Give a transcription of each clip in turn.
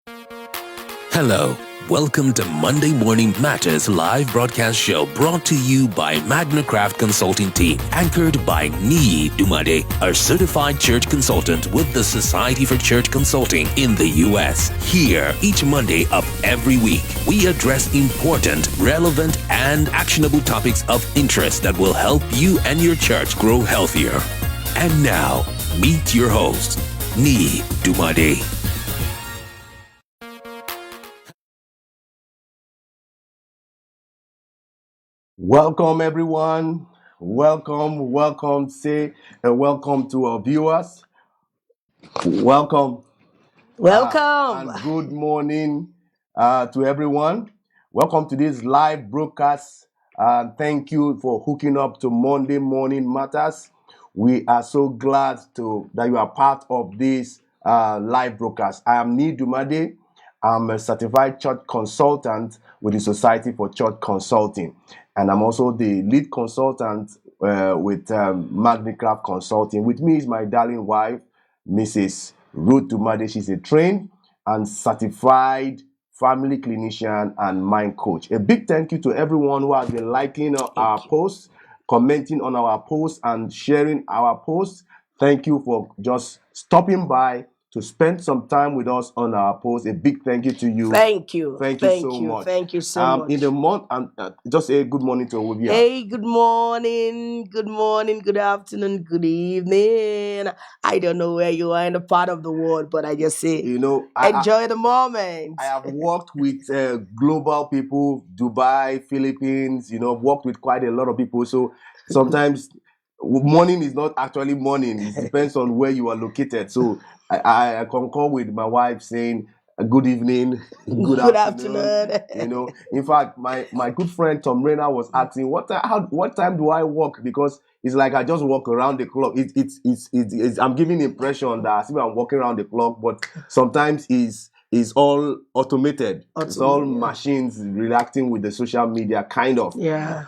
Hello, welcome to Monday Morning Matters live broadcast show brought to you by Magnicraft Consulting team, anchored by Niyi Dunmade, a certified church consultant with the Society for Church Consulting in the U.S. Here, each Monday of every week, we address important, relevant, and actionable topics of interest that will help you and your church grow healthier. And now, meet your host, Niyi Dunmade. Welcome, everyone. Welcome. Say welcome to our viewers. Welcome. Welcome. And good morning to everyone. Welcome to this live broadcast. Thank you for hooking up to Monday Morning Matters. We are so glad that you are part of this live broadcast. I am Niyi Dunmade. I'm a certified church consultant with the Society for Church Consulting. And I'm also the lead consultant with Magnicraft Consulting. With me is my darling wife, Mrs. Ruth Dunmade. She's a trained and certified family clinician and mind coach. A big thank you to everyone who has been liking our posts, commenting on our posts, and sharing our posts. Thank you for just stopping by to spend some time with us on our post. A big thank you to you. Thank you. Thank you so much. Thank you so much. In the month, and just a good morning to Olivia. Hey, good morning, good afternoon, good evening. I don't know where you are in the part of the world, but I just say, enjoy the moment. I have worked with global people, Dubai, Philippines, worked with quite a lot of people. So sometimes morning is not actually morning. It depends on where you are located. So I concur with my wife saying good evening, good afternoon. In fact, my good friend Tom Rayner was asking what time do I work, because it's like I just walk around the clock. It's I'm giving the impression that as if I'm walking around the clock, but sometimes it's all automated. It's all machines reacting with the social media, kind of. Yeah.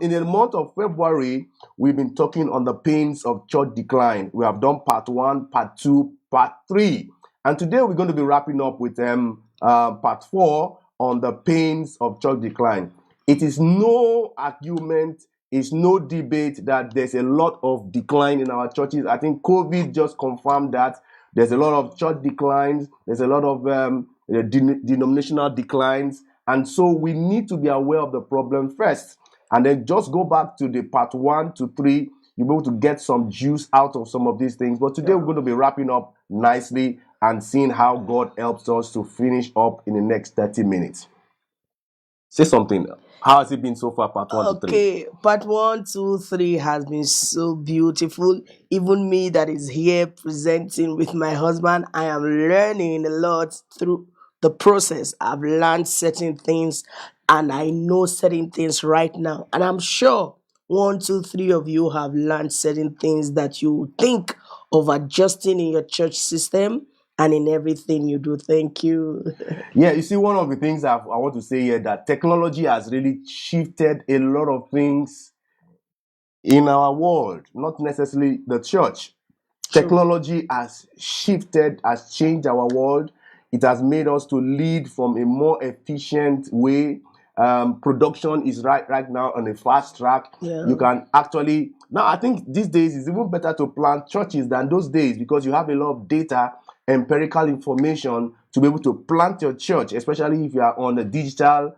In the month of February, we've been talking on the pains of church decline. We have done part 1, part 2, part 3. And today we're going to be wrapping up with part 4 on the pains of church decline. It is no argument, it's no debate that there's a lot of decline in our churches. I think COVID just confirmed that. There's a lot of church declines. There's a lot of denominational declines. And so we need to be aware of the problem first. And then just go back to the part 1 to 3. You'll be able to get some juice out of some of these things. But today we're going to be wrapping up nicely and seeing how God helps us to finish up in the next 30 minutes. Say something. How has it been so far, part 1 to 3? Okay, part 1, 2, 3 has been so beautiful. Even me that is here presenting with my husband, I am learning a lot through the process. I've learned certain things and I know certain things right now. And I'm sure 1, 2, 3 of you have learned certain things that you think of adjusting in your church system and in everything you do. Thank you. Yeah, you see, one of the things I want to say here, that technology has really shifted a lot of things in our world, not necessarily the church. True. Technology has changed our world. It has made us to lead from a more efficient way. Production is right now on a fast track. Yeah. You can actually, now I think these days it's even better to plant churches than those days, because you have a lot of data, empirical information to be able to plant your church, especially if you are on a digital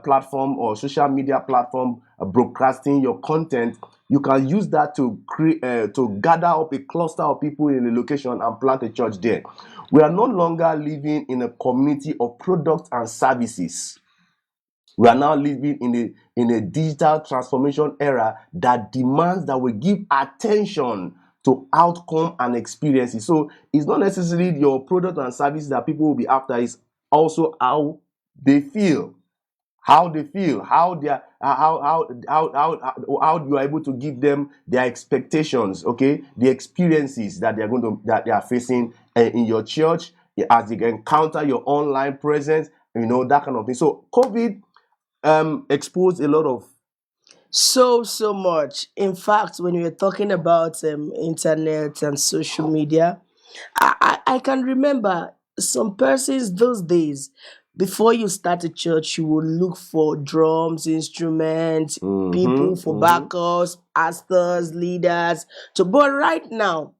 platform or social media platform, broadcasting your content. You can use that to gather up a cluster of people in a location and plant a church there. We are no longer living in a community of products and services. We are now living in a digital transformation era that demands that we give attention to outcome and experiences. So it's not necessarily your product and services that people will be after, it's also how they feel. How you are able to give them their expectations, okay, the experiences that they are facing in your church as they encounter your online presence, that kind of thing. So COVID exposed a lot of so much. In fact, when we were talking about internet and social media, I can remember some persons those days, before you start a church, you will look for drums, instruments, people for backers, pastors, leaders. But right now,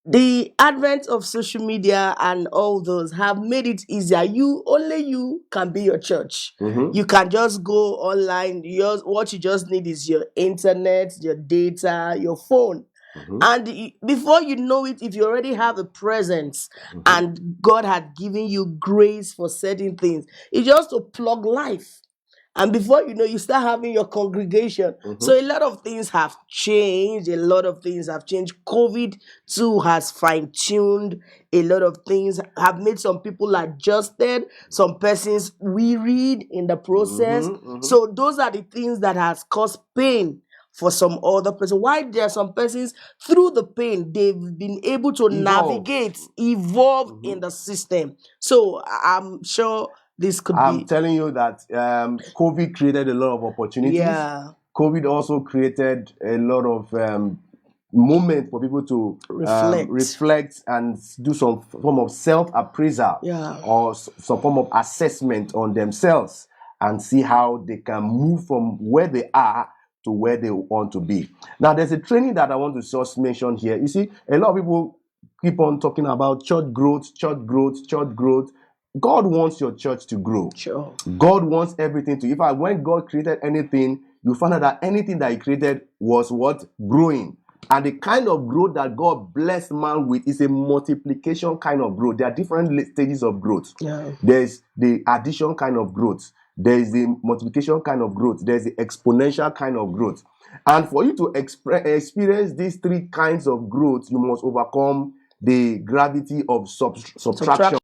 the advent of social media and all those have made it easier. You can be your church. You can just go online. What you just need is your internet, your data, your phone. And before you know it, if you already have a presence and God had given you grace for certain things, it's just to plug life. And before you know, you start having your congregation. So a lot of things have changed. COVID too has fine-tuned a lot of things, have made some people adjusted, some persons wearied in the process. So those are the things that has caused pain for some other person. Why there are some persons, through the pain, they've been able to navigate, evolve in the system. So I'm sure this could be. I'm telling you that COVID created a lot of opportunities. Yeah. COVID also created a lot of moments for people to reflect and do some form of self-appraisal or some form of assessment on themselves and see how they can move from where they are to where they want to be. Now, there's a training that I want to just mention here. You see, a lot of people keep on talking about church growth, church growth, church growth. God wants your church to grow. Sure. God wants everything to. In fact, when God created anything, you find out that anything that He created was what? Growing. And the kind of growth that God blessed man with is a multiplication kind of growth. There are different stages of growth. Yeah. There's the addition kind of growth. There's the multiplication kind of growth. There's the exponential kind of growth. And for you to experience these three kinds of growth, you must overcome the gravity of subtraction.